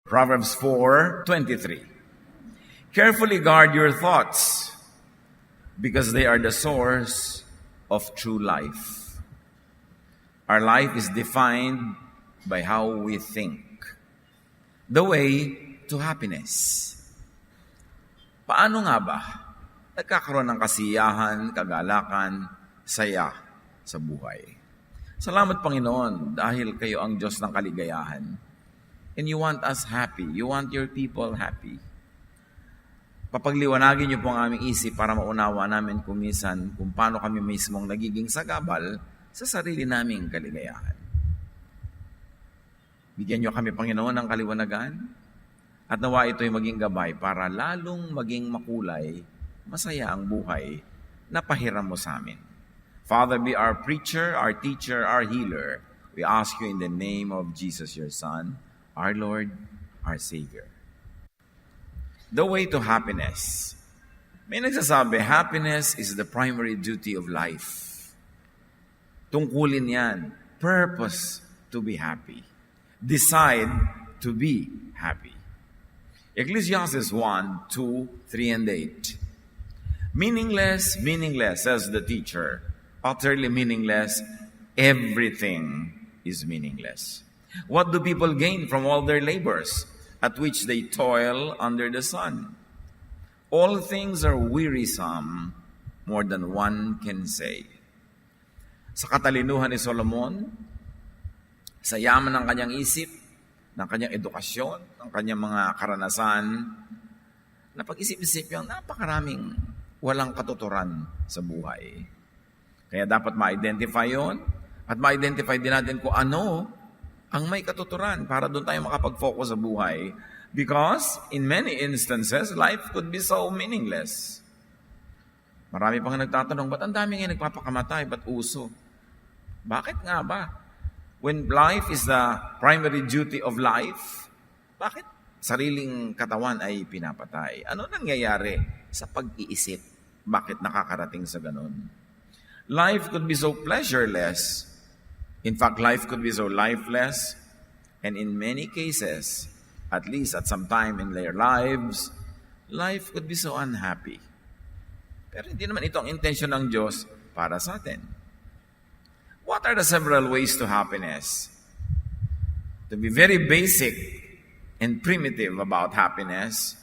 Proverbs 4:23. Carefully guard your thoughts, because they are the source of true life. Our life is defined by how we think. The way to happiness. Paano nga ba nagkakaroon ng kasiyahan, kagalakan, saya sa buhay? Salamat Panginoon dahil kayo ang Diyos ng kaligayahan. And you want us happy. You want your people happy. Papagliwanagin niyo po ang aming isip para maunawa namin kumisan kung paano kami mismong nagiging sagabal sa sarili naming kaligayahan. Bigyan niyo kami, Panginoon, ng kaliwanagan at nawa ito'y maging gabay para lalong maging makulay, masaya ang buhay na pahiram mo sa amin. Father, be our preacher, our teacher, our healer. We ask you in the name of Jesus, your Son, our Lord, our Savior. The way to happiness. May nagsasabi, happiness is the primary duty of life. Tungkulin yan. Purpose to be happy. Decide to be happy. Ecclesiastes 1, 2, 3, and 8. Meaningless, meaningless, says the teacher. Utterly meaningless, everything is meaningless. What do people gain from all their labors, at which they toil under the sun? All things are wearisome, more than one can say. Sa katalinuhan ni Solomon, sa yaman ng kanyang isip, ng kanyang edukasyon, ng kanyang mga karanasan, napag-isip-isip yung napakaraming walang katuturan sa buhay. Kaya dapat ma-identify yon at ma-identify din natin kung ano ang may katuturan para doon tayo makapag-focus sa buhay. Because in many instances, life could be so meaningless. Marami pang nagtatanong, ba't ang dami ngayon nagpapakamatay? Ba't uso? Bakit nga ba? When life is the primary duty of life, bakit sariling katawan ay pinapatay? Ano nangyayari sa pag-iisip? Bakit nakakarating sa ganun? Life could be so pleasureless. In fact, life could be so lifeless. And in many cases, at least at some time in their lives, life could be so unhappy. Pero hindi naman ito ang intensyon ng Diyos para sa atin. What are the several ways to happiness? To be very basic and primitive about happiness,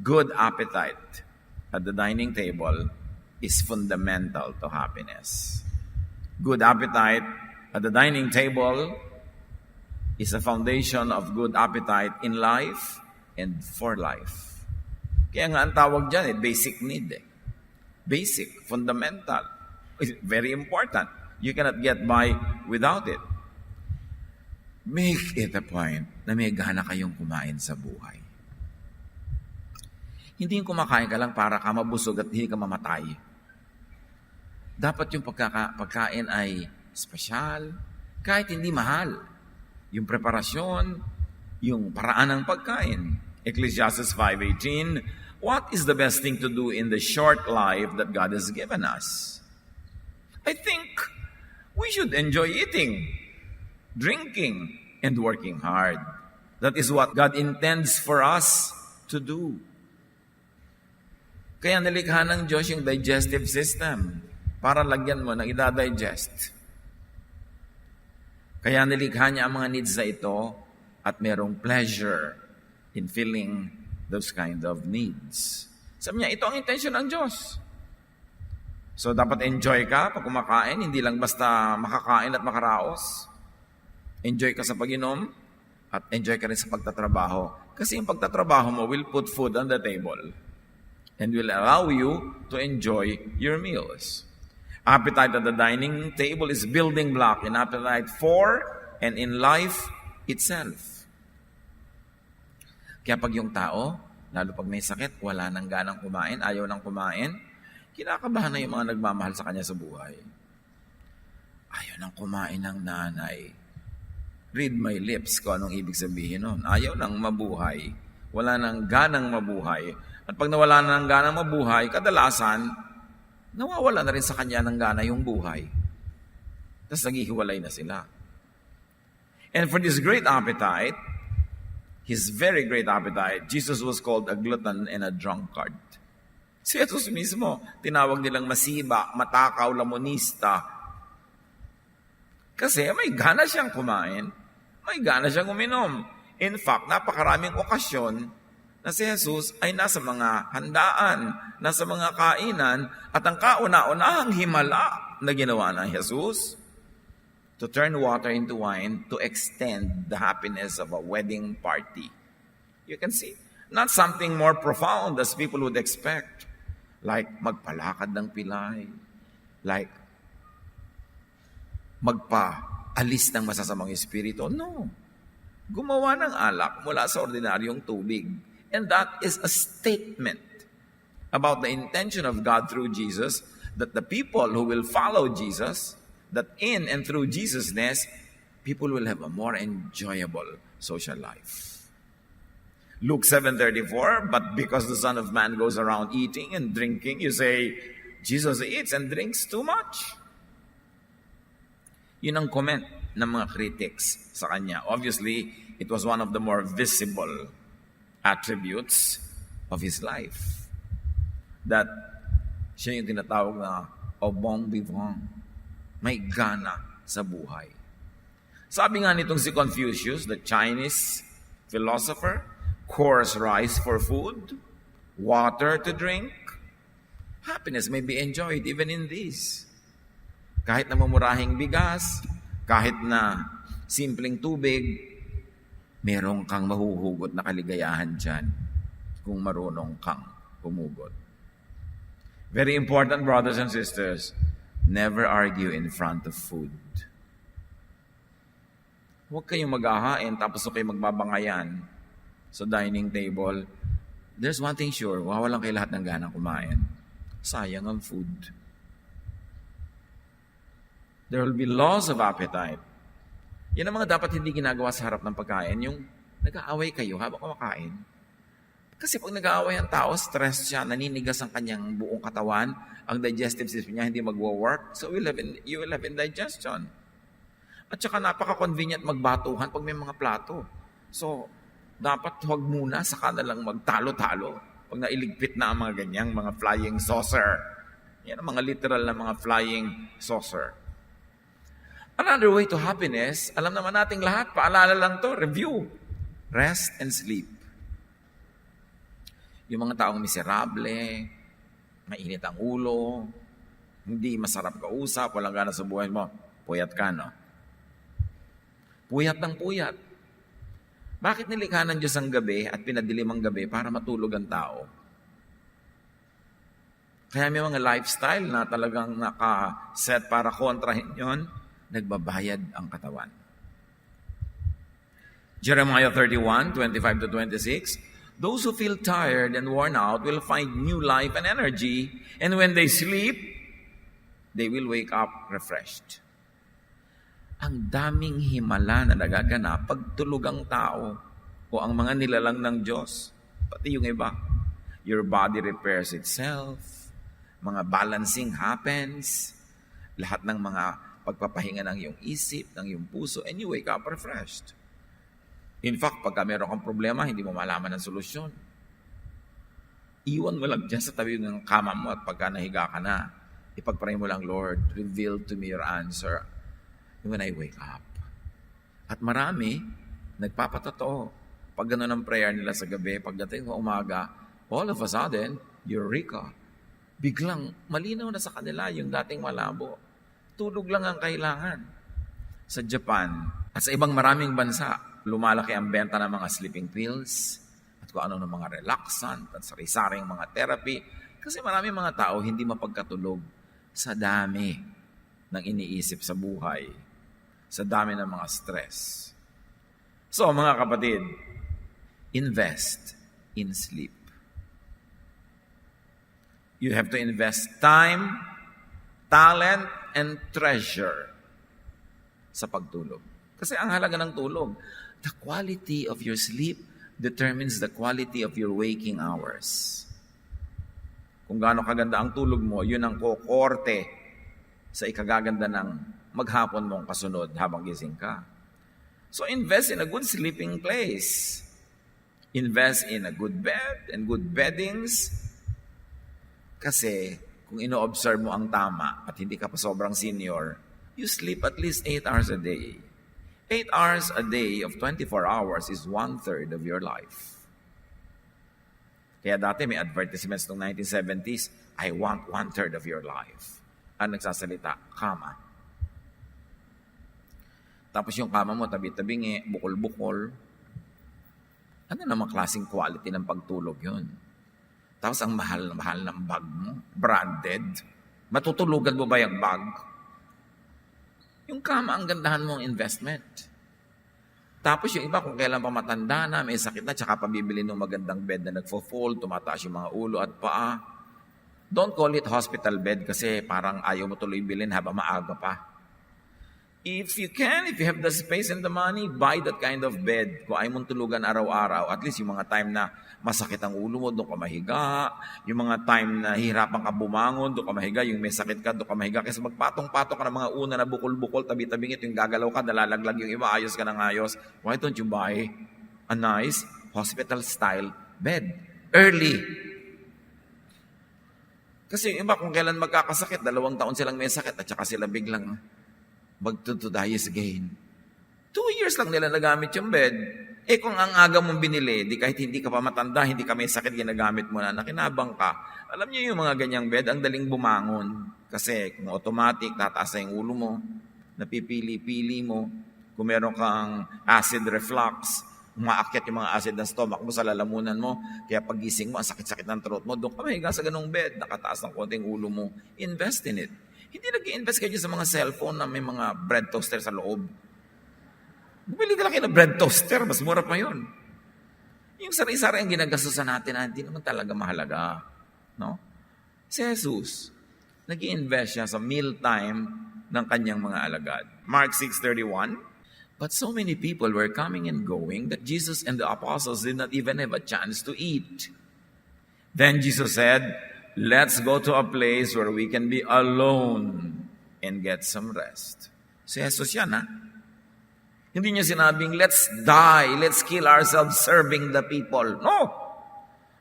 good appetite at the dining table is fundamental to happiness. Good appetite at the dining table is a foundation of good appetite in life and for life. Kaya nga ang tawag dyan, basic need. Basic, fundamental. It's very important. You cannot get by without it. Make it a point na may gana kayong kumain sa buhay. Hindi yung kumakain ka lang para ka mabusog at hindi ka mamatay. Dapat yung pagkain ay espesyal, kahit hindi mahal. Yung preparasyon, yung paraan ng pagkain. Ecclesiastes 5:18, what is the best thing to do in the short life that God has given us? I think we should enjoy eating, drinking, and working hard. That is what God intends for us to do. Kaya nalikha ng Diyos yung digestive system para lagyan mo ng ida-digest. Kaya nilikha niya ang mga needs na ito at merong pleasure in filling those kind of needs. Sabi niya, ito ang intensyon ng Diyos. So, dapat enjoy ka pag kumakain, hindi lang basta makakain at makaraos. Enjoy ka sa pag-inom at enjoy ka rin sa pagtatrabaho. Kasi yung pagtatrabaho mo will put food on the table and will allow you to enjoy your meals. Appetite at the dining table is building block in appetite for and in life itself. Kaya pag yung tao, lalo pag may sakit, wala nang ganang kumain, ayaw nang kumain, kinakabahan na yung mga nagmamahal sa kanya sa buhay. Ayaw nang kumain ng nanay. Read my lips kung anong ibig sabihin nun. Ayaw nang mabuhay. Wala nang ganang mabuhay. At pag nawala na ng ganang mabuhay, kadalasan, nawawala na rin sa kanya ng gana yung buhay. Tapos naghihiwalay na sila. And for this great appetite, his very great appetite, Jesus was called a glutton and a drunkard. Si Jesus mismo, tinawag nilang masiba, matakaw, lamonista. Kasi may gana siyang kumain, may gana siyang uminom. In fact, napakaraming okasyon na si Jesus ay nasa mga handaan, nasa mga kainan, at ang kauna-unahang himala na ginawa ng Jesus, to turn water into wine to extend the happiness of a wedding party. You can see, not something more profound as people would expect, like magpalakad ng pilay, like magpaalis ng masasamang espiritu. No. Gumawa ng alak mula sa ordinaryong tubig. And that is a statement about the intention of God through Jesus, that the people who will follow Jesus, that in and through Jesus-ness, people will have a more enjoyable social life. Luke 7:34, but because the Son of Man goes around eating and drinking, you say, Jesus eats and drinks too much. Yun ang comment ng mga critics sa kanya. Obviously, it was one of the more visible attributes of his life. That siya yung tinatawag na au bon vivant. May gana sa buhay. Sabi nga nitong si Confucius, the Chinese philosopher, coarse rice for food, water to drink. Happiness may be enjoyed even in this. Kahit na mamurahing bigas, kahit na simpleng tubig, merong kang mahuhugot na kaligayahan dyan kung marunong kang humugot. Very important, brothers and sisters, never argue in front of food. Huwag kayong maghahain tapos kayo magbabangayan sa dining table. There's one thing sure, wawalan kayo lahat ng ganang kumain. Sayang ang food. There will be laws of appetite. Yan ang mga dapat hindi ginagawa sa harap ng pagkain, yung nag-aaway kayo habang kumakain. Kasi pag nag-aaway ang tao, stress siya, naninigas ang kanyang buong katawan, ang digestive system niya hindi magwo-work, so you will have indigestion. At saka napaka-convenient magbatuhan pag may mga plato. So, dapat huwag muna, saka na lang magtalo-talo. Pag nailigpit na ang mga ganyang, mga flying saucer. Yan ang mga literal na mga flying saucer. Another way to happiness, alam naman nating lahat, paalala lang to, review. Rest and sleep. Yung mga taong miserable, mainit ang ulo, hindi masarap kausap, walang gana sa buhay mo, puyat ka, no? Puyat ng puyat. Bakit nilikha ng Diyos ang gabi at pinadilim ang gabi para matulog ang tao? Kaya may mga lifestyle na talagang naka-set para kontrahin yon, nagbabayad ang katawan. Jeremiah 31:25-26, those who feel tired and worn out will find new life and energy, and when they sleep, they will wake up refreshed. Ang daming himala na nagaganap pag tulog ang tao o ang mga nilalang ng Diyos. Pati yung iba. Your body repairs itself, mga balancing happens, lahat ng mga pagpapahinga ng iyong isip, ng iyong puso, and you wake up refreshed. In fact, pagka meron kang problema, hindi mo malaman ang solusyon. Iwan mo lang dyan sa tabi ng kama mo at pagka nahiga ka na, ipagpray mo lang, Lord, reveal to me your answer when I wake up. At marami, nagpapatotoo. Pag gano'n ang prayer nila sa gabi, pagdating ng umaga, all of a sudden, eureka. Biglang malinaw na sa kanila yung dating malabo. Tulog lang ang kailangan. Sa Japan at sa ibang maraming bansa, lumalaki ang benta ng mga sleeping pills at kung ano ng mga relaxant at sari-saring mga therapy. Kasi maraming mga tao hindi mapagkatulog sa dami ng iniisip sa buhay, sa dami ng mga stress. So mga kapatid, invest in sleep. You have to invest time, talent, and treasure sa pagtulog. Kasi ang halaga ng tulog, the quality of your sleep determines the quality of your waking hours. Kung gaano kaganda ang tulog mo, yun ang kokorte sa ikagaganda ng maghapon mong kasunod habang gising ka. So invest in a good sleeping place. Invest in a good bed and good beddings. Kasi kung ino-observe mo ang tama at hindi ka pa sobrang senior, you sleep at least 8 hours a day. 8 hours a day of 24 hours is 1/3 of your life. Kaya dati may advertisements noong 1970s, I want 1/3 of your life. Ang nagsasalita, kama. Tapos yung kama mo, tabi-tabingi, bukol-bukol. Ano namang klaseng quality ng pagtulog yun? Tapos ang mahal ng bag mo, branded. Matutulugan mo ba yung bag? Yung kama, ang gandahan mong investment. Tapos yung iba, kung kailan pa matanda na, may sakit na, tsaka pabibili ng magandang bed na nagfo-fold, tumataas yung mga ulo at paa. Don't call it hospital bed kasi parang ayaw mo tuloy bilhin habang maaga pa. If you have the space and the money, buy that kind of bed. Kung ayaw mong tulugan araw-araw, at least yung mga time na masakit ang ulo mo, doon ka mahiga. Yung mga time na hirapan ka bumangon, doon ka mahiga. Yung may sakit ka, doon ka mahiga. Kasi magpatong-patong ka ng mga una na bukol-bukol, tabi-tabing ito, yung gagalaw ka, nalalaglag yung iba, ayos ka ng ayos. Why don't you buy a nice hospital-style bed? Early. Kasi yung iba, kung kailan magkakasakit, 2 taon silang may sakit, at saka sila biglang magtutudayis again. 2 years lang nila nagamit yung bed. Kung ang aga mong binili, di kahit hindi ka pa matanda, hindi ka may sakit, ginagamit mo na, nakinabang ka. Alam niyo yung mga ganyang bed, ang daling bumangon. Kasi kung automatic, tataas na yung ulo mo, napipili-pili mo. Kung meron kang acid reflux, umaakyat yung mga acid ng stomach mo sa lalamunan mo, kaya pagising mo, ang sakit-sakit ng throat mo, doon ka mahiga sa ganung bed, nakataas ng konting ulo mo, invest in it. Hindi nag-i-invest kayo sa mga cellphone na may mga bread toaster sa loob. Bumili ka lang kayo ng bread toaster, mas mura pa yun. Yung sari-sari ang ginagastusan natin, hindi naman talaga mahalaga. No? Si Jesus, nag-i-invest siya sa mealtime ng kanyang mga alagad. Mark 6:31, but so many people were coming and going that Jesus and the apostles did not even have a chance to eat. Then Jesus said, let's go to a place where we can be alone and get some rest. Si Jesus yan, ha? Hindi niya sinabing, let's die, let's kill ourselves serving the people. No!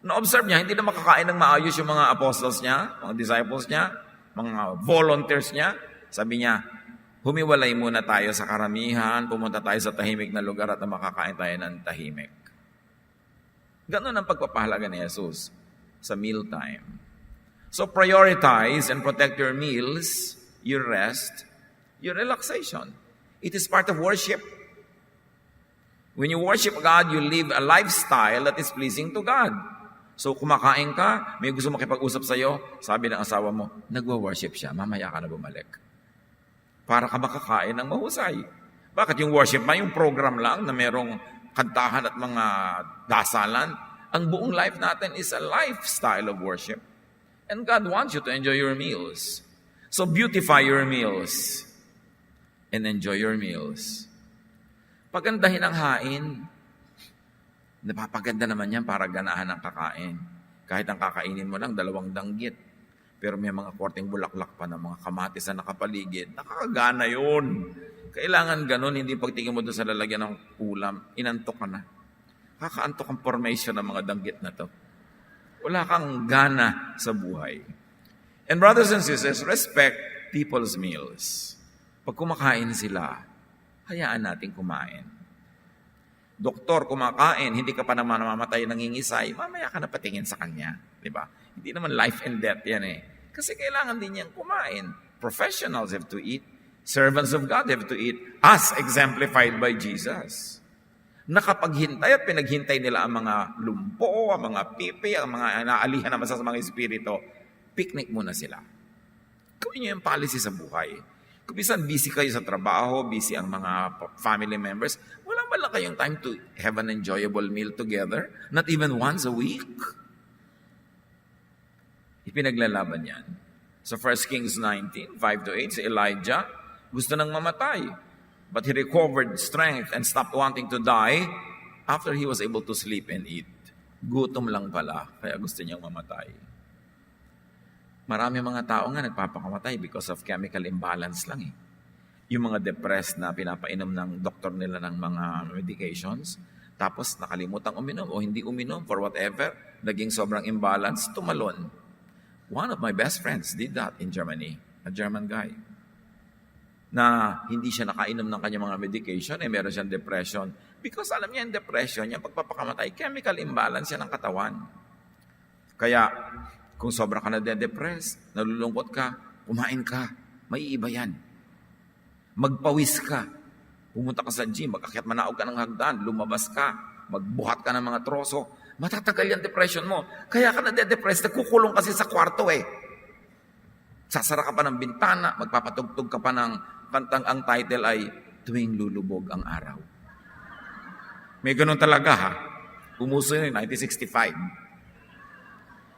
Na-observe niya, hindi na makakain ng maayos yung mga apostles niya, mga disciples niya, mga volunteers niya. Sabi niya, humiwalay muna tayo sa karamihan, pumunta tayo sa tahimik na lugar at makakain tayo ng tahimik. Ganon ang pagpapahalaga ni Jesus sa mealtime. So prioritize and protect your meals, your rest, your relaxation. It is part of worship. When you worship God, you live a lifestyle that is pleasing to God. So kumakain ka, may gusto makipag-usap sa'yo, sabi ng asawa mo, nagwa-worship siya, mamaya ka na bumalik. Para ka makakain ng mahusay. Bakit yung worship ba? Yung program lang na merong kantahan at mga dasalan. Ang buong life natin is a lifestyle of worship. And God wants you to enjoy your meals. So beautify your meals and enjoy your meals. Pagandahin ang hain. Napapaganda naman yan para ganahan ang kakain. Kahit ang kakainin mo lang, 2 danggit. Pero may mga korteng bulaklak pa ng mga kamatis na nakapaligid. Nakakagana yun. Kailangan ganun, hindi pagtingin mo doon sa lalagyan ng ulam, inantok ka na. Kakaantok ang formation ng mga danggit na to. Wala kang gana sa buhay. And brothers and sisters, respect people's meals. Pag kumakain sila, hayaan natin kumain. Doktor, kumakain, hindi ka pa naman namamatay nangingisay, mamaya ka na patingin sa kanya. Diba? Hindi naman life and death yan eh. Kasi kailangan din niyang kumain. Professionals have to eat. Servants of God have to eat. As exemplified by Jesus. Nakapaghintay at pinaghintay nila ang mga lumpo, ang mga pipi, ang mga naalihan naman sa mga espiritu. Picnic muna sila. Gawin niyo yung policy sa buhay. Kung bisan busy kayo sa trabaho, busy ang mga family members, wala ba lang kayong time to have an enjoyable meal together? Not even once a week? Ipinaglalaban yan. So 1 Kings 19, 5-8, si Elijah, gusto nang mamatay. But he recovered strength and stopped wanting to die after he was able to sleep and eat. Gutom lang pala, kaya gusto niyang mamatay. Marami mga tao nga nagpapakamatay because of chemical imbalance lang eh. Yung mga depressed na pinapainom ng doktor nila ng mga medications, Tapos nakalimutan uminom o hindi uminom for whatever, naging sobrang imbalance, tumalon. One of my best friends did that in Germany, a German guy. Na hindi siya nakainom ng kanyang mga medication, meron siyang depression. Because alam niya, yung depression, yung pagpapakamatay, chemical imbalance yan ng katawan. Kaya, kung sobra ka na de-depress, nalulungkot ka, kumain ka, maiiba yan. Magpawis ka. Pumunta ka sa gym, mag-akyat manaog ka ng hagdan, lumabas ka, magbuhat ka ng mga troso, matatagal yung depression mo. Kaya ka na de-depress, nagkukulong kasi sa kwarto Sasara ka pa ng bintana, magpapatugtog ka pa ng kantang ang title ay Tuwing Lulubog ang Araw. May ganun talaga Umuso yun 1965.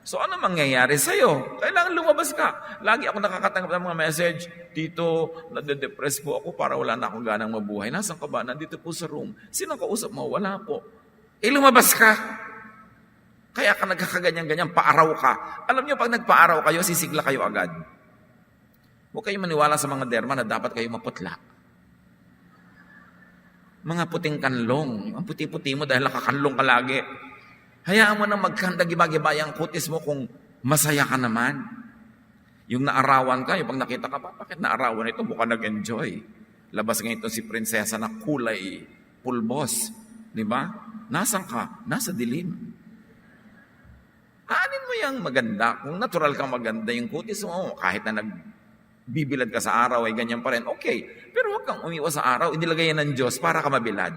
So ano mangyayari sa'yo? Kailangan lumabas ka. Lagi ako nakakatanggap ng mga message, Tito, nade-depress po ako para wala na akong ganang mabuhay. Nasaan ka ba? Nandito po sa room. Sino kausap mo? Wala po. Lumabas ka. Kaya ka nagkakaganyan-ganyan, paaraw ka. Alam niyo, pag nagpaaraw kayo, sisigla kayo agad. Huwag kayo maniwala sa mga derma na dapat kayo maputla. Mga puting kanlong. Ang puti-puti mo dahil nakakanlong ka lagi. Hayaan mo na magkanda-giba-giba ang kutis mo kung masaya ka naman. Yung naarawan ka, yung pag nakita ka pa, bakit naarawan ito? Mukhang nag-enjoy. Labas ngayon ito si prinsesa na kulay pulbos. Di ba? Nasaan ka? Nasa dilim. Aanin mo yung maganda. Kung natural kang maganda, yung kutis mo, kahit na nagbibilad ka sa araw, ay ganyan pa rin. Okay. Pero huwag kang umiwas sa araw. Inilagay yan ng Diyos para ka mabilad.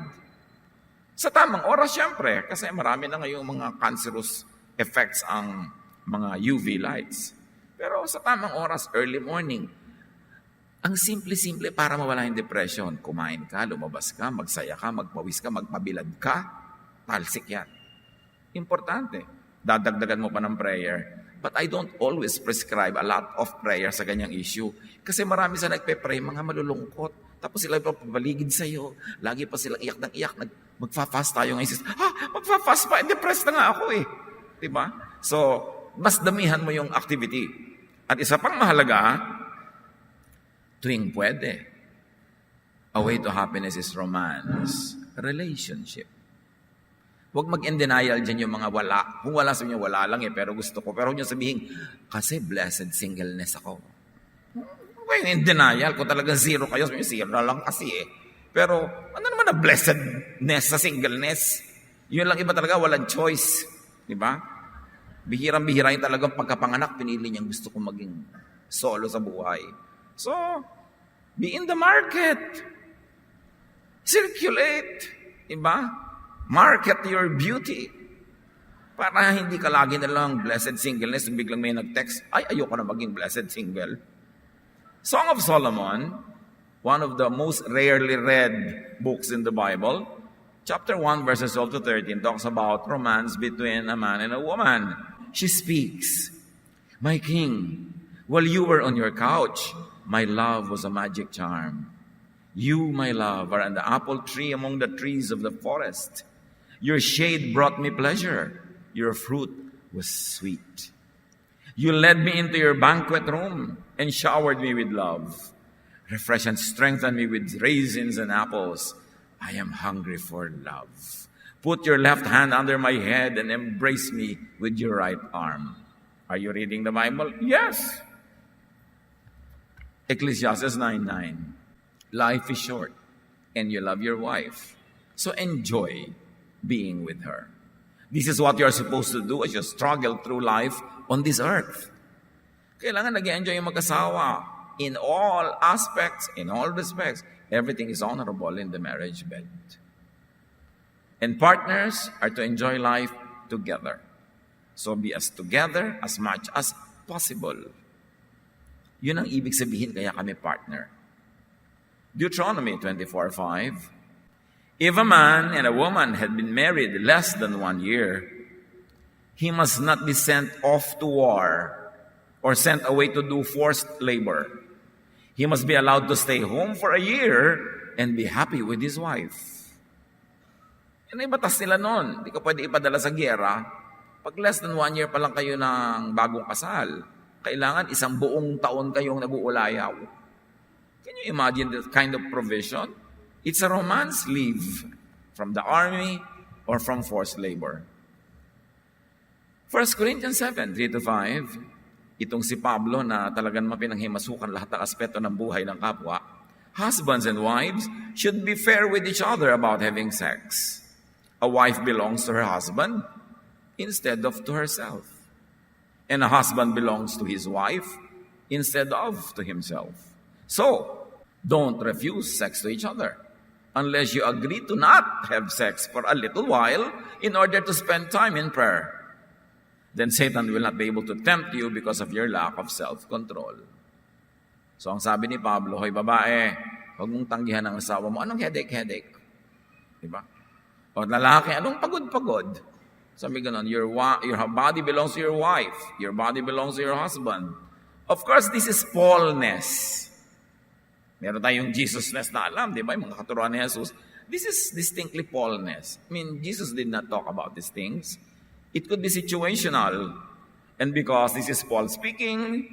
Sa tamang oras, syempre, kasi marami na ngayong mga cancerous effects ang mga UV lights. Pero sa tamang oras, early morning, ang simple-simple para mawala yung depression. Kumain ka, lumabas ka, magsaya ka, magpawis ka, magpabilad ka, talsik yan. Importante. Dadagdagan mo pa ng prayer. But I don't always prescribe a lot of prayer sa ganyang issue. Kasi marami sa nagpe-pray, mga malulungkot. Tapos sila papaligid sa'yo. Lagi pa silang iyak ng iyak. Magfa-fast tayo ngayon. Magfa-fast pa. Depressed na nga ako Diba? So, mas damihan mo yung activity. At isa pang mahalaga, tuwing pwede. A way to happiness is romance. Relationship. Huwag mag-in-denial dyan yung mga wala. Kung wala sa inyo, wala lang pero gusto ko. Pero huwag nyo sabihin, kasi blessed singleness ako. Huwag yung in-denial. Kung talagang zero kayo, sabihin, zero lang kasi Pero, ano naman na blessedness sa singleness? Yun lang iba talaga, walang choice. Diba? Bihirang-bihira yung talagang pagkapanganak, pinili niyang gusto kong maging solo sa buhay. So, be in the market. Circulate. Diba? Market your beauty. Para hindi ka lagi na lang blessed singleness, biglang may nag-text, ayoko na maging blessed single. Song of Solomon, one of the most rarely read books in the Bible, chapter 1, verses 12 to 13, talks about romance between a man and a woman. She speaks, My king, while you were on your couch, my love was a magic charm. You, my love, are an apple tree among the trees of the forest. Your shade brought me pleasure. Your fruit was sweet. You led me into your banquet room and showered me with love. Refresh and strengthen me with raisins and apples. I am hungry for love. Put your left hand under my head and embrace me with your right arm. Are you reading the Bible? Yes. Ecclesiastes 9:9. Life is short and you love your wife. So enjoy being with her. This is what you're supposed to do as you struggle through life on this earth. Kailangan nag-enjoy yung mag-asawa in all aspects, in all respects. Everything is honorable in the marriage bed. And partners are to enjoy life together. So be as together as much as possible. Yun ang ibig sabihin kaya kami partner. Deuteronomy 24:5. If a man and a woman had been married less than 1 year, he must not be sent off to war or sent away to do forced labor. He must be allowed to stay home for a year and be happy with his wife. Yan ay batas nila noon. Hindi ka pwede ipadala sa giyera. Pag less than 1 year pa lang kayo ng bagong kasal, kailangan isang buong taon kayong nag-uulayaw. Can you imagine that kind of provision? It's a romance leave from the army or from forced labor. 1 Corinthians 7, 3-5, itong si Pablo na talagang mapinaghimasukan lahat ng aspeto ng buhay ng kapwa. Husbands and wives should be fair with each other about having sex. A wife belongs to her husband instead of to herself. And a husband belongs to his wife instead of to himself. So, don't refuse sex to each other unless you agree to not have sex for a little while in order to spend time in prayer. Then Satan will not be able to tempt you because of your lack of self-control. So ang sabi ni Pablo, hoy babae, huwag mong tanggihan ang asawa mo. Anong headache? Diba? O lalaki, anong pagod? Sabi ganon, your body belongs to your wife. Your body belongs to your husband. Of course, this is Paulness. Meron tayong Jesusness na alam, di ba? Yung mga katuruan ni Jesus. This is distinctly Paulness. I mean, Jesus did not talk about these things. It could be situational. And because this is Paul speaking,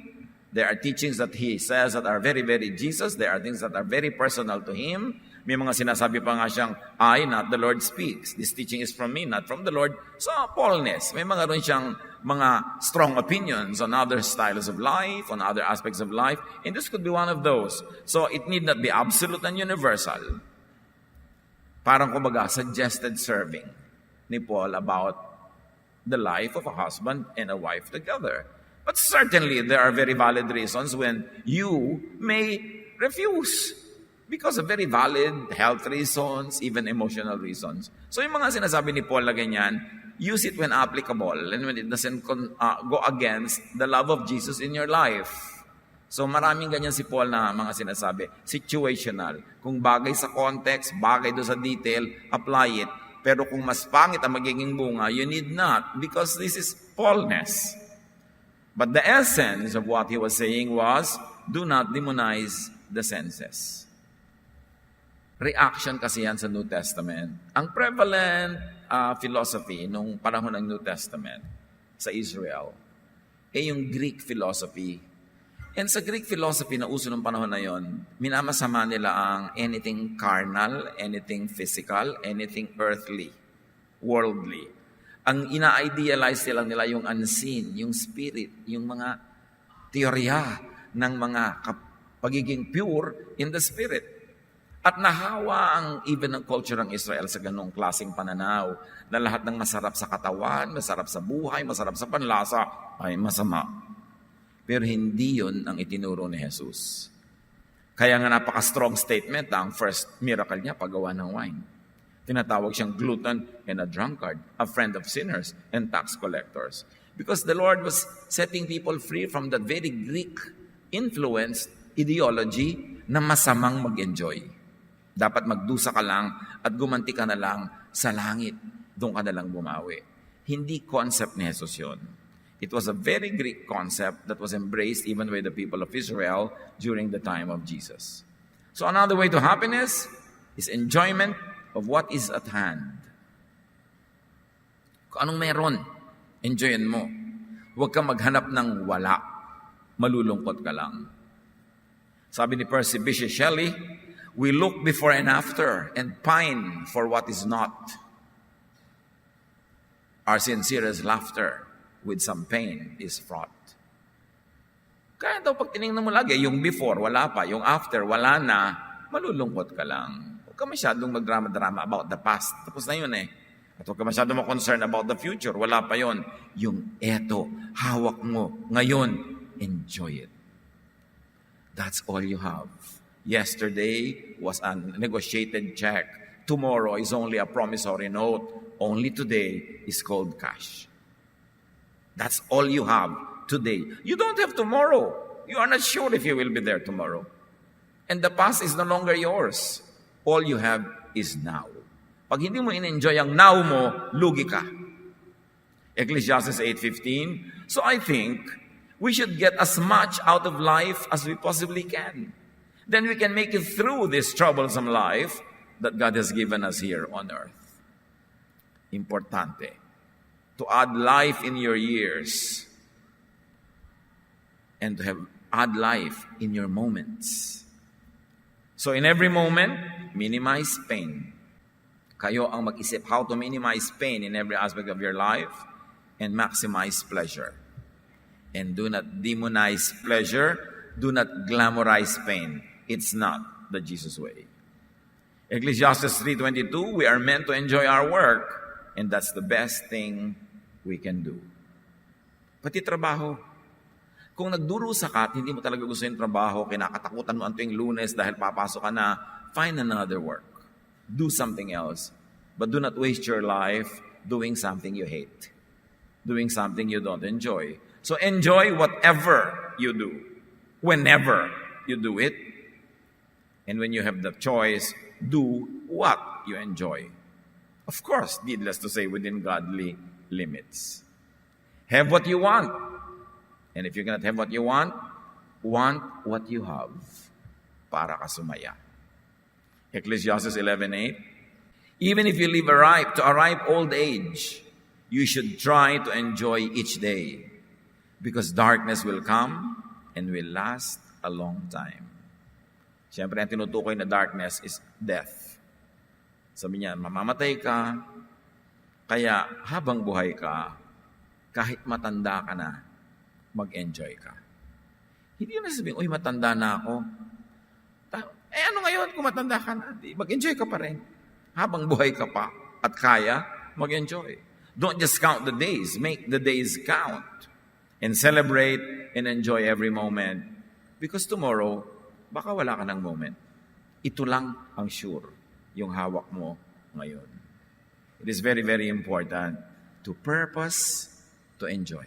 there are teachings that he says that are very, very Jesus. There are things that are very personal to him. May mga sinasabi pa nga siyang, I, not the Lord, speaks. This teaching is from me, not from the Lord. So, Paulness. May mga ron siyang mga strong opinions on other styles of life, on other aspects of life. And this could be one of those. So, it need not be absolute and universal. Parang kumbaga, suggested serving ni Paul about the life of a husband and a wife together. But certainly, there are very valid reasons when you may refuse because of very valid health reasons, even emotional reasons. So yung mga sinasabi ni Paul na ganyan, use it when applicable and when it doesn't go against the love of Jesus in your life. So maraming ganyan si Paul na mga sinasabi, situational. Kung bagay sa context, bagay do sa detail, apply it. Pero kung mas pangit ang magiging bunga, you need not because this is Paulness. But the essence of what he was saying was, do not demonize the senses. Reaction kasi yan sa New Testament. Ang prevalent philosophy nung panahon ng New Testament sa Israel ay yung Greek philosophy. And sa Greek philosophy na uso ng panahon na yon, minamasama nila ang anything carnal, anything physical, anything earthly, worldly. Ang ina-idealize nila yung unseen, yung spirit, yung mga teorya ng mga pagiging pure in the spirit. At nahawa ang even ng culture ng Israel sa ganong klaseng pananaw na lahat ng masarap sa katawan, masarap sa buhay, masarap sa panlasa ay masama. Pero hindi yun ang itinuro ni Jesus. Kaya nga napaka-strong statement ang first miracle niya, paggawa ng wine. Tinatawag siyang glutton and a drunkard, a friend of sinners and tax collectors. Because the Lord was setting people free from that very Greek-influenced ideology na masamang mag-enjoy. Dapat magdusa ka lang at gumanti ka na lang sa langit. Doon ka na lang bumawi. Hindi concept ni Jesus yun. It was a very Greek concept that was embraced even by the people of Israel during the time of Jesus. So another way to happiness is enjoyment of what is at hand. Kung anong meron, enjoyin mo. Huwag kang maghanap ng wala. Malulungkot ka lang. Sabi ni Percy Bysshe Shelley, we look before and after and pine for what is not. Our sincerest laughter with some pain is fraught. Kaya daw pag tinignan mo lagi, yung before, wala pa. Yung after, wala na. Malulungkot ka lang. Huwag ka masyadong magdrama-drama about the past. Tapos na yun eh. At huwag ka masyadong concern about the future. Wala pa yun. Yung eto, hawak mo. Ngayon, enjoy it. That's all you have. Yesterday was a negotiated check. Tomorrow is only a promissory note. Only today is called cash. That's all you have today. You don't have tomorrow. You are not sure if you will be there tomorrow. And the past is no longer yours. All you have is now. Pag hindi mo in-enjoy ang now mo, lugi ka. Ecclesiastes 8:15. So I think we should get as much out of life as we possibly can. Then we can make it through this troublesome life that God has given us here on earth. Importante. To add life in your years and to add life in your moments. So in every moment, minimize pain. Kayo ang mag-isip how to minimize pain in every aspect of your life and maximize pleasure. And do not demonize pleasure. Do not glamorize pain. It's not the Jesus way. Ecclesiastes 3:22, we are meant to enjoy our work, and that's the best thing we can do. Pati trabaho. Kung nagdurusa ka at hindi mo talaga gusto yung trabaho, kinakatakutan mo ang tuwing Lunes dahil papasok ka na, find another work. Do something else. But do not waste your life doing something you hate. Doing something you don't enjoy. So enjoy whatever you do. Whenever you do it. And when you have the choice, do what you enjoy. Of course, needless to say, within godly limits. Have what you want. And if you cannot have what you want what you have para ka sumaya. Ecclesiastes 11:8, even if you live to a ripe old age, you should try to enjoy each day, because darkness will come and will last a long time. Siyempre, ang tinutukoy na darkness is death. Sabi niya, mamamatay ka, kaya habang buhay ka, kahit matanda ka na, mag-enjoy ka. Hindi na sabihin, uy, matanda na ako. Ano ngayon kung matanda ka na? Mag-enjoy ka pa rin. Habang buhay ka pa at kaya, mag-enjoy. Don't just count the days. Make the days count. And celebrate and enjoy every moment. Because tomorrow, baka wala ka ng moment. Ito lang ang sure, yung hawak mo ngayon. It is very, very important to purpose, to enjoy.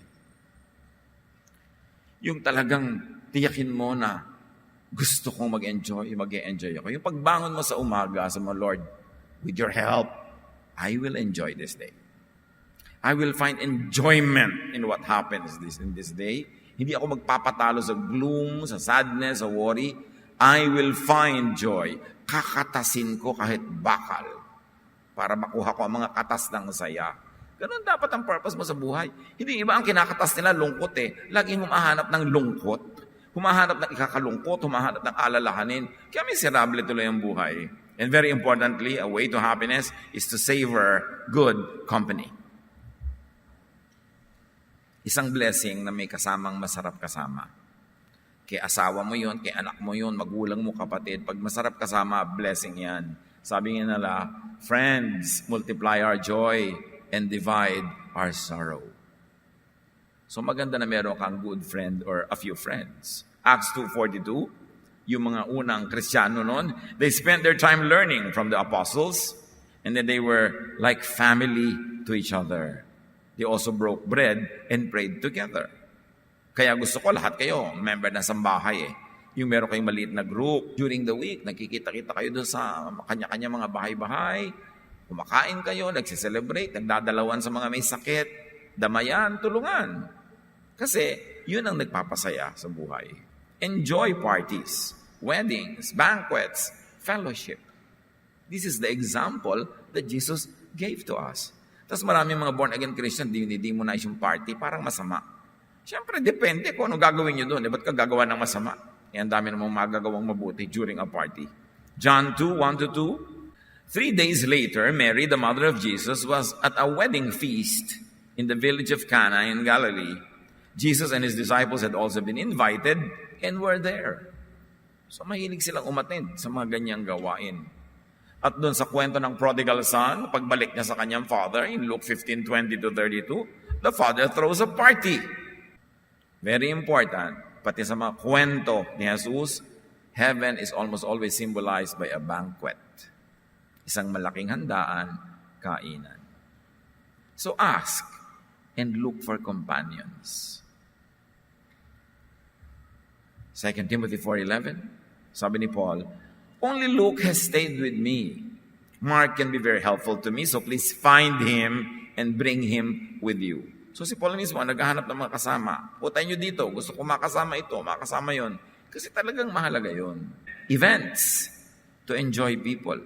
Yung talagang tiyakin mo na gusto kong mag-enjoy ako. Yung pagbangon mo sa umaga, sa mga Lord, with your help, I will enjoy this day. I will find enjoyment in what happens in this day. Hindi ako magpapatalo sa gloom, sa sadness, sa worry. I will find joy. Kakatasin ko kahit bakal para makuha ko ang mga katas ng saya. Ganun dapat ang purpose mo sa buhay. Hindi iba ang kinakatas nila, lungkot eh. Laging humahanap ng lungkot. Humahanap ng ikakalungkot, humahanap ng alalahanin. Kaya miserable tuloy ang buhay. And very importantly, a way to happiness is to savor good company. Isang blessing na may kasamang masarap kasama. Kay asawa mo yun, kay anak mo yun, magulang mo, kapatid. Pag masarap kasama, blessing yan. Sabi nga nila, friends, multiply our joy and divide our sorrow. So maganda na meron kang good friend or a few friends. Acts 2:42, yung mga unang Kristiyano noon, they spent their time learning from the apostles, and then they were like family to each other. They also broke bread and prayed together. Kaya gusto ko lahat kayo, member ng sambahay eh. Yung meron kayong maliit na group, during the week, nagkikita-kita kayo doon sa kanya-kanya mga bahay-bahay, kumakain kayo, nagsiselebrate, nagdadalawan sa mga may sakit, damayan, tulungan. Kasi yun ang nagpapasaya sa buhay. Enjoy parties, weddings, banquets, fellowship. This is the example that Jesus gave to us. Tapos maraming mga born-again Christian, dinidemonize yung party, parang masama. Siyempre, depende kung ano gagawin nyo doon. Ba't ka gagawa ng masama? Ang dami namang magagawang mabuti during a party. John 2:1-2. 3 days later, Mary, the mother of Jesus, was at a wedding feast in the village of Cana in Galilee. Jesus and his disciples had also been invited and were there. So mahilig silang umattend sa mga ganyang gawain. At doon sa kwento ng prodigal son, pagbalik niya sa kanyang father, in Luke 15:20-32, the father throws a party. Very important, pati sa mga kwento ni Jesus, heaven is almost always symbolized by a banquet. Isang malaking handaan, kainan. So ask and look for companions. 2 Timothy 4:11, sabi ni Paul, only Luke has stayed with me. Mark can be very helpful to me, so please find him and bring him with you. So si Paul mismo, naghahanap ng mga kasama. Putay nyo dito, gusto ko makasama ito, makasama yon. Kasi talagang mahalaga yon. Events to enjoy people.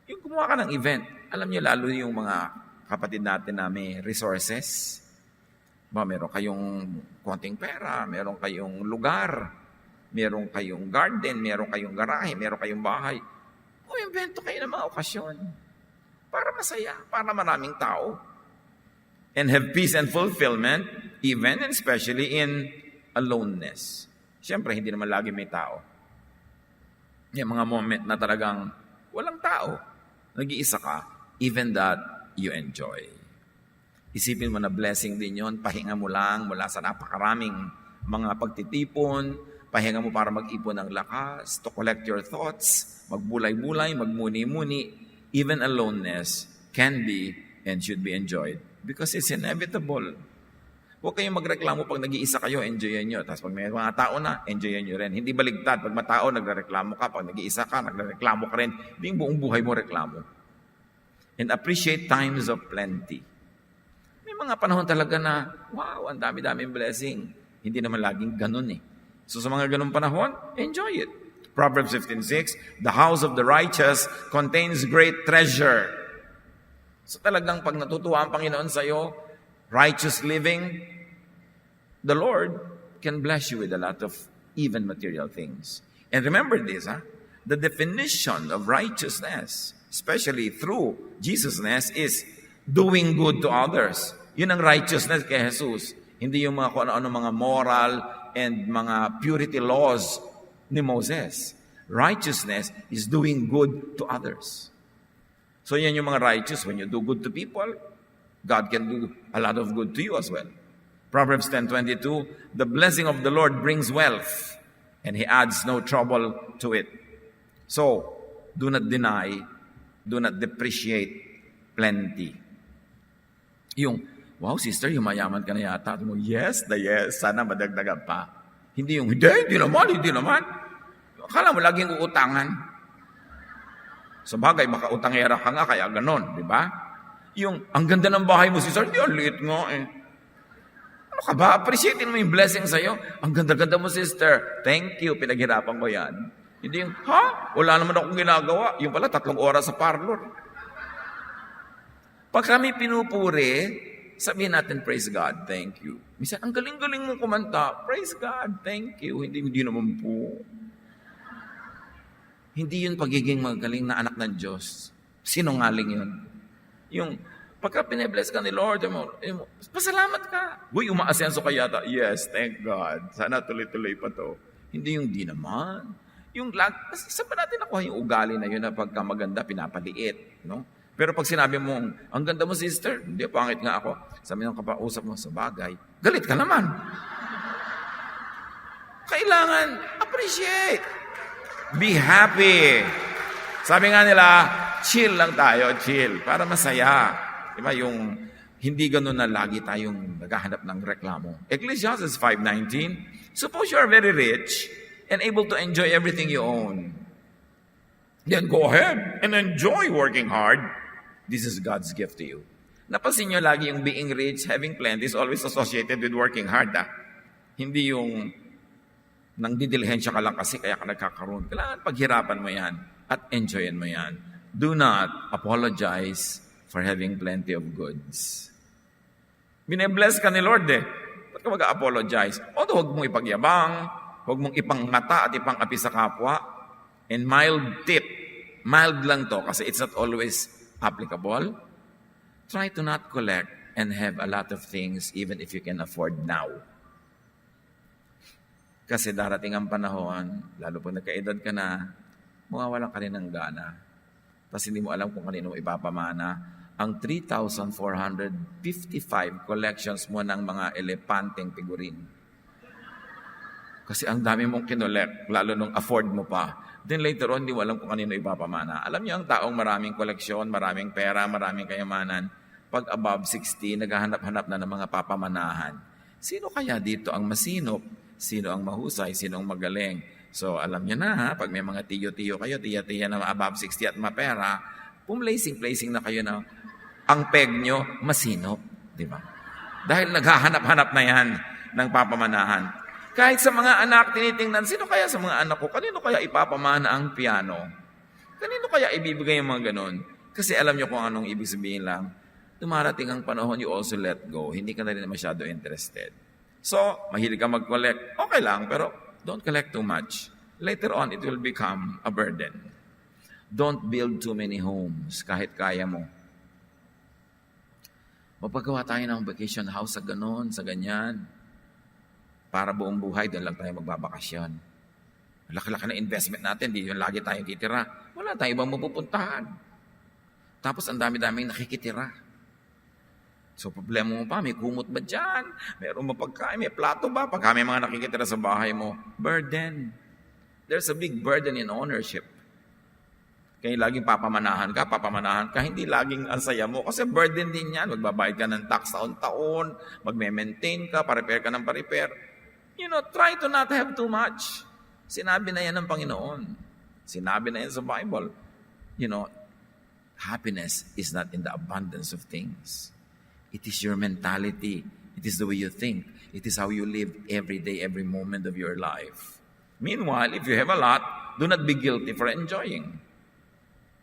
Yung gumawa ka ng event, alam niyo lalo yung mga kapatid natin na may resources. Meron kayong konting pera, meron kayong lugar, meron kayong garden, meron kayong garahe, meron kayong bahay. umimbento kayo ng mga okasyon para masaya, para maraming tao. And have peace and fulfillment, even and especially in aloneness. Siyempre, hindi naman lagi may tao. Yung mga moment na talagang walang tao, nag-iisa ka, even that you enjoy. Isipin mo na blessing din yon, pahinga mo lang mula sa napakaraming mga pagtitipon, pahinga mo para mag-ipon ng lakas, to collect your thoughts, magbulay-bulay, magmuni-muni. Even aloneness can be and should be enjoyed because it's inevitable. Huwag kayong magreklamo pag nag-iisa kayo, enjoyin nyo. Tapos pag may mga tao na, enjoyin nyo rin. Hindi baligtad. Pag matao, nagreklamo ka. Pag nag-iisa ka, nagreklamo ka rin. Hindi yung buong buhay mo reklamo. And appreciate times of plenty. May mga panahon talaga na, wow, ang dami-daming blessing. Hindi naman laging ganun eh. So sa mga ganun panahon, enjoy it. Proverbs 15:6, the house of the righteous contains great treasure. So talagang pag natutuwa ang Panginoon sa iyo, righteous living, the Lord can bless you with a lot of even material things. And remember this, the definition of righteousness, especially through Jesusness, is doing good to others. Yun ang righteousness kay Jesus. Hindi yung mga kung ano-ano mga moral and mga purity laws ni Moses. Righteousness is doing good to others. So yan yung mga righteous. When you do good to people, God can do a lot of good to you as well. Proverbs 10:22, the blessing of the Lord brings wealth, and He adds no trouble to it. So, do not deny, do not depreciate plenty. Yung, wow, sister, yung mayaman ka na yata. Yes, sana madagdagan pa. Hindi yung, hindi naman. Akala mo laging uutangan. Sa bagay, makautangera ka nga, kaya ganon, di ba? Yung, ang ganda ng bahay mo, sister, hindi, ang liit nga eh. Ano ka ba? Appreciate mo yung blessing sa'yo. Ang ganda-ganda mo, sister. Thank you, pinaghirapan ko yan. Hindi yung, wala naman akong ginagawa. Yung pala, 3 oras sa parlor. Pag kami pinupuri, sabihin natin, praise God, thank you. Minsan, ang galing-galing mong kumanta, praise God, thank you. Hindi naman po. Hindi yun pagiging magaling na anak ng Diyos. Sinungaling yun. Yung, pagka pinibless ka ni Lord, pasalamat ka. Uy, umaasenso ka yata. Yes, thank God. Sana tuloy-tuloy pa to. Hindi yung di naman. Yung, saan ba natin nakuha yung ugali na yun na pagka maganda, pinapaliit, no? Pero pag sinabi mong, ang ganda mo, sister, hindi, pangit nga ako. Sabi ng kapausap mo sa bagay, galit ka naman. Kailangan, appreciate. Be happy. Sabi nga nila, chill lang tayo, chill, para masaya. Diba, yung hindi ganun na lagi tayong naghahanap ng reklamo. Ecclesiastes 5:19, suppose you are very rich and able to enjoy everything you own. Then go ahead and enjoy working hard. This is God's gift to you. Napansin nyo lagi yung being rich, having plenty is always associated with working hard. Hindi yung nang didilihensya ka lang kasi kaya ka nagkakaroon. Kailangan paghirapan mo yan at enjoyin mo yan. Do not apologize for having plenty of goods. Bine-bless ka ni Lord eh. Ba't ka mag-apologize? Although huwag mong ipagyabang, huwag mong ipangmata at ipangapi sa kapwa. And mild tip, mild lang to kasi it's not always applicable. Try to not collect and have a lot of things even if you can afford now. Kasi darating ang panahon, lalo pag nagkaedad ka na, mawawalan ka rin ng gana. Tapos hindi mo alam kung kanino mo ipapamana. Ang 3,455 collections mo ng mga elepanteng figurin. Kasi ang dami mong kinolect, lalo nung afford mo pa. Then later on, hindi mo alam kung kanino ipapamana. Alam niyo ang taong maraming koleksyon, maraming pera, maraming kayamanan, pag above 60, naghahanap-hanap na ng mga papamanahan. Sino kaya dito ang masinop? Sino ang mahusay? Sino ang magaling? So, alam niyo na, pag may mga tiyo-tiyo kayo, tiya-tiya na above 60 at mapera, pumlacing-placing na kayo na ang peg nyo, masinop. Di ba? Dahil naghahanap-hanap na yan ng papamanahan. Kahit sa mga anak, tinitingnan, sino kaya sa mga anak ko? Kanino kaya ipapamana ang piano? Kanino kaya ibibigay yung mga ganon? Kasi alam niyo kung anong ibig sabihin lang. Dumarating ang panahon, you also let go. Hindi ka na rin masyado interested. So, mahilig ka mag-collect. Okay lang, pero don't collect too much. Later on, it will become a burden. Don't build too many homes kahit kaya mo. Mapagawa tayo ng vacation house sa ganon, sa ganyan. Para buong buhay, doon lang tayo magbabakasyon. Laki-laki na investment natin, di yun lagi tayong titira. Wala tayong ibang mapupuntahan. Tapos ang dami-daming nakikitira. So problema mo pa, may kumot ba dyan? Meron mapagkain, may plato ba? Pagka may mga nakikitira sa bahay mo, burden. There's a big burden in ownership. Kaya laging papamanahan ka, hindi laging ang saya mo. Kasi burden din yan. Magbabayad ka ng tax taon-taon, magme-maintain ka, pa-repair ka ng pa-repair. Try to not have too much. Sinabi na yan ng Panginoon. Sinabi na yan sa Bible. Happiness is not in the abundance of things. It is your mentality. It is the way you think. It is how you live every day, every moment of your life. Meanwhile, if you have a lot, do not be guilty for enjoying.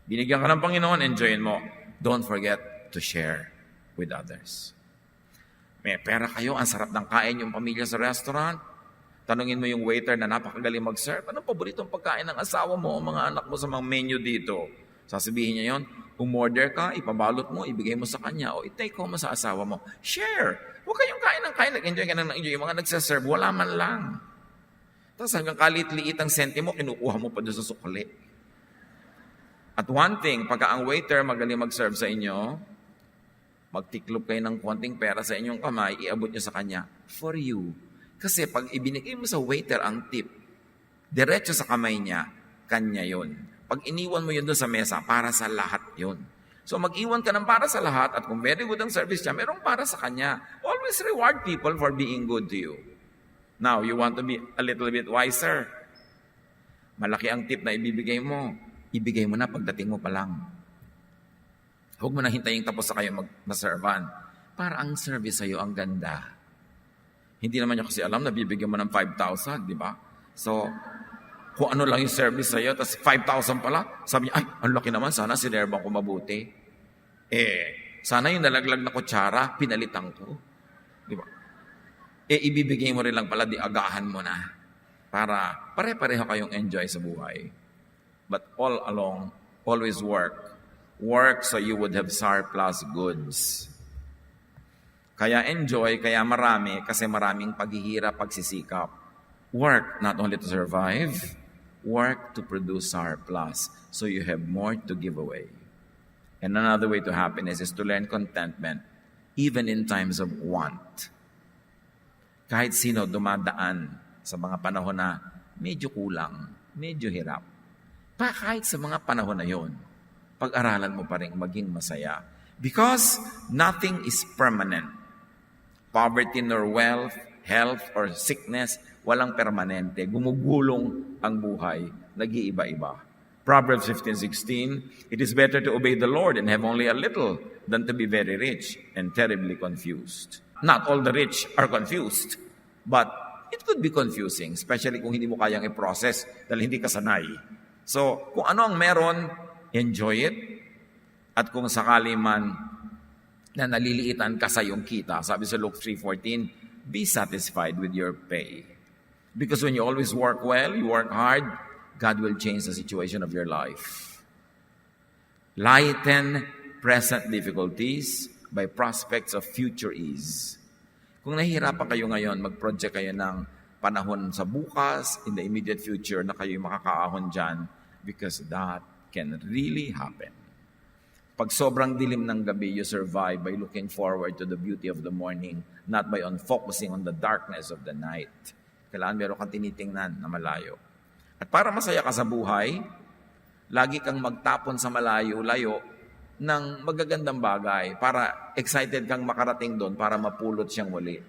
Binigyan ka ng Panginoon, enjoyin mo. Don't forget to share with others. May pera kayo, ang sarap ng kain yung pamilya sa restaurant. Tanungin mo yung waiter na napakagaling mag-serve. Anong paboritong pagkain ng asawa mo o mga anak mo sa mga menu dito? Sasabihin niya yon, umorder ka, ipabalot mo, ibigay mo sa kanya, o i-take home mo sa asawa mo. Share! Huwag kayong kain ng kain, nag-enjoy ka ng enjoy. Yung mga nagsaserve, wala man lang. Tapos hanggang kalit-liit ang senti mo, kinukuha mo pa doon sa sukali. At one thing, pagka ang waiter magaling mag-serve sa inyo, magtiklop kayo ng konting pera sa inyong kamay, iabot nyo sa kanya, for you. Kasi pag ibinigay mo sa waiter ang tip, diretso sa kamay niya, kanya yon. Pag iniwan mo yun doon sa mesa, para sa lahat yun. So mag-iwan ka ng para sa lahat, at kung very good ang service niya, merong para sa kanya. Always reward people for being good to you. Now, you want to be a little bit wiser. Malaki ang tip na ibibigay mo. Ibigay mo na pagdating mo pa lang. Huwag mo na hintayin tapos sa kayo mag-servan. Para ang service sa'yo ang ganda. Hindi naman niya kasi alam na bibigyan mo ng 5,000, di ba? So, kung ano lang yung service sa'yo, tapos 5,000 pala, sabi niya, ay, ang laki naman, sana sinerban ko mabuti. Sana yung nalaglag na kutsara, pinalitan ko. Di ba? Ibibigay mo rin lang pala, di agahan mo na. Para pare-pareho kayong enjoy sa buhay. But all along, always work. Work so you would have surplus goods. Kaya enjoy, kaya marami, kasi maraming paghihirap, pagsisikap. Work not only to survive, work to produce surplus so you have more to give away. And another way to happiness is to learn contentment even in times of want. Kahit sino dumadaan sa mga panahon na medyo kulang, medyo hirap. Kahit sa mga panahon na yon, pag-aralan mo pa rin maging masaya. Because nothing is permanent. Poverty nor wealth, health or sickness, walang permanente. Gumugulong ang buhay, nag-iiba-iba. Proverbs 15:16, it is better to obey the Lord and have only a little than to be very rich and terribly confused. Not all the rich are confused, but it could be confusing, especially kung hindi mo kayang i-process dahil hindi ka sanay. So, kung ano ang meron, enjoy it. At kung sakali man na naliliitan ka sa iyong kita, sabi sa Luke 3:14, be satisfied with your pay. Because when you always work well, you work hard, God will change the situation of your life. Lighten present difficulties by prospects of future ease. Kung nahihirapan kayo ngayon, mag-project kayo ng panahon sa bukas, in the immediate future, na kayo makakaahon dyan, because that can really happen. Pag sobrang dilim ng gabi, you survive by looking forward to the beauty of the morning, not by focusing on the darkness of the night. Kailangan meron kang tinitingnan na malayo. At para masaya ka sa buhay, lagi kang magtapon sa malayo-layo ng magagandang bagay para excited kang makarating doon para mapulot siyang muli.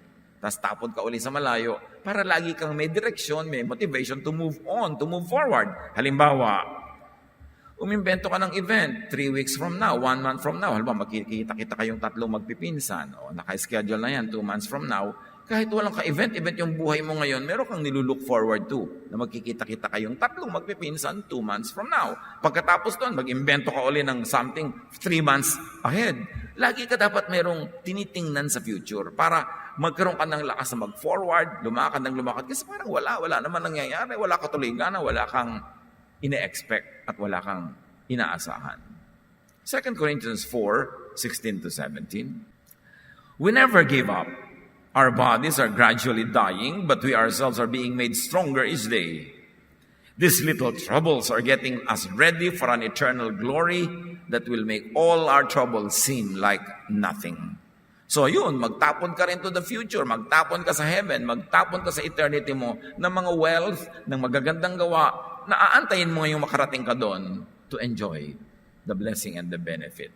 Tapos tapon ka uli sa malayo para lagi kang may direksyon, may motivation to move on, to move forward. Halimbawa, umimbento ka ng event 3 weeks from now, 1 month from now. Halimbawa, magkikita-kita kayong tatlong magpipinsan. O, naka-schedule na yan 2 months from now. Kahit walang ka-event yung buhay mo ngayon, meron kang nilulook forward to na magkikita-kita kayong tatlong magpipinsan 2 months from now. Pagkatapos doon, mag-imbento ka uli ng something 3 months ahead. Lagi ka dapat merong tinitingnan sa future para magkaroon ka ng lakas na mag-forward, lumakad ng lumakad. Kasi parang wala naman nangyayari, wala ka tuloy gana, wala kang ine-expect at wala kang inaasahan. 2 Corinthians 4:16-17. We never give up. Our bodies are gradually dying, but we ourselves are being made stronger each day. These little troubles are getting us ready for an eternal glory that will make all our troubles seem like nothing. So yun, magtapon ka rin to the future, magtapon ka sa heaven, magtapon ka sa eternity mo ng mga wealth, ng magagandang gawa, na aantayin mo yung makarating ka doon to enjoy the blessing and the benefit.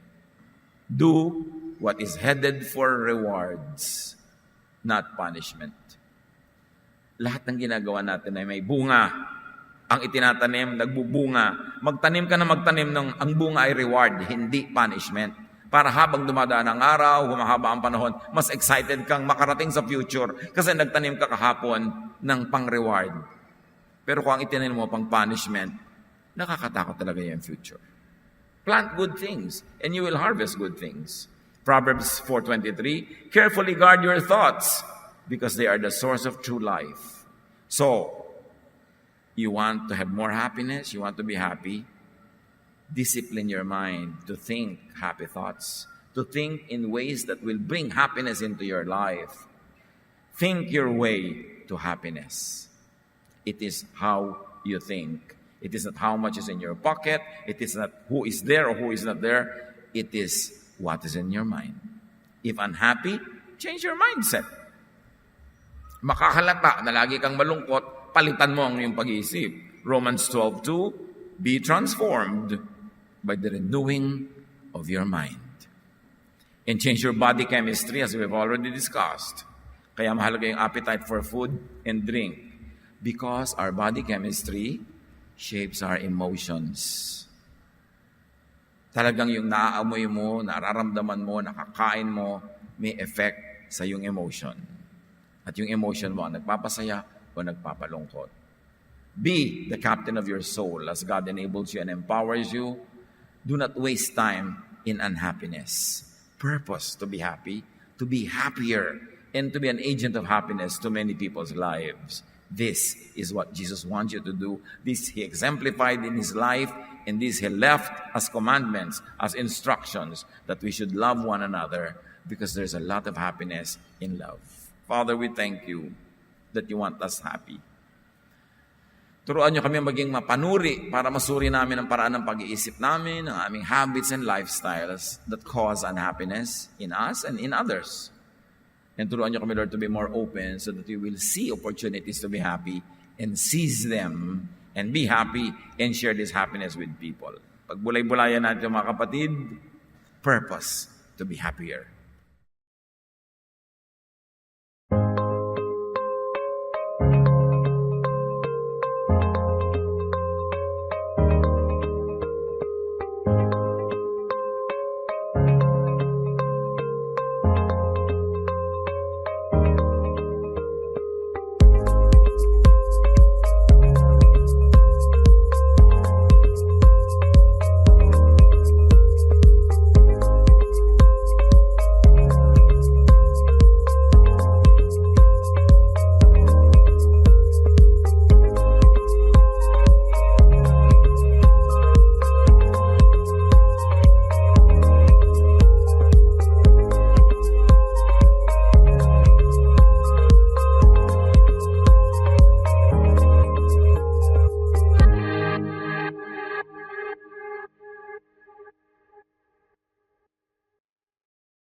Do what is headed for rewards, not punishment. Lahat ng ginagawa natin ay may bunga. Ang itinatanim, nagbubunga. Magtanim ka na magtanim ng ang bunga ay reward, hindi punishment. Para habang dumadaan ang araw, humahaba ang panahon, mas excited kang makarating sa future kasi nagtanim ka kahapon ng pang-reward. Pero kung ang itinanim mo pang punishment, nakakatakot talaga yung future. Plant good things and you will harvest good things. Proverbs 4:23, carefully guard your thoughts because they are the source of true life. So, you want to have more happiness, you want to be happy, discipline your mind to think happy thoughts, to think in ways that will bring happiness into your life. Think your way to happiness. It is how you think. It is not how much is in your pocket. It is not who is there or who is not there. It is what is in your mind. If unhappy, change your mindset. Makahalata na lagi kang malungkot, palitan mo ang iyong pag-iisip. Romans 12:2, be transformed by the renewing of your mind. And change your body chemistry as we've already discussed. Kaya mahalaga yung appetite for food and drink. Because our body chemistry shapes our emotions. Talagang yung naaamoy mo, nararamdaman mo, nakakain mo, may effect sa yung emotion. At yung emotion mo ang nagpapasaya o nagpapalungkot. Be the captain of your soul as God enables you and empowers you. Do not waste time in unhappiness. Purpose to be happy, to be happier, and to be an agent of happiness to many people's lives. This is what Jesus wants you to do. This He exemplified in His life, and this He left as commandments, as instructions, that we should love one another because there's a lot of happiness in love. Father, we thank you that you want us happy. Turuan niyo kami maging mapanuri para masuri namin ang paraan ng pag-iisip namin, ang aming habits and lifestyles that cause unhappiness in us and in others. And turuan niyo kami, Lord, to be more open so that we will see opportunities to be happy and seize them and be happy and share this happiness with people. Pagbulay-bulayan natin mga kapatid, purpose to be happier.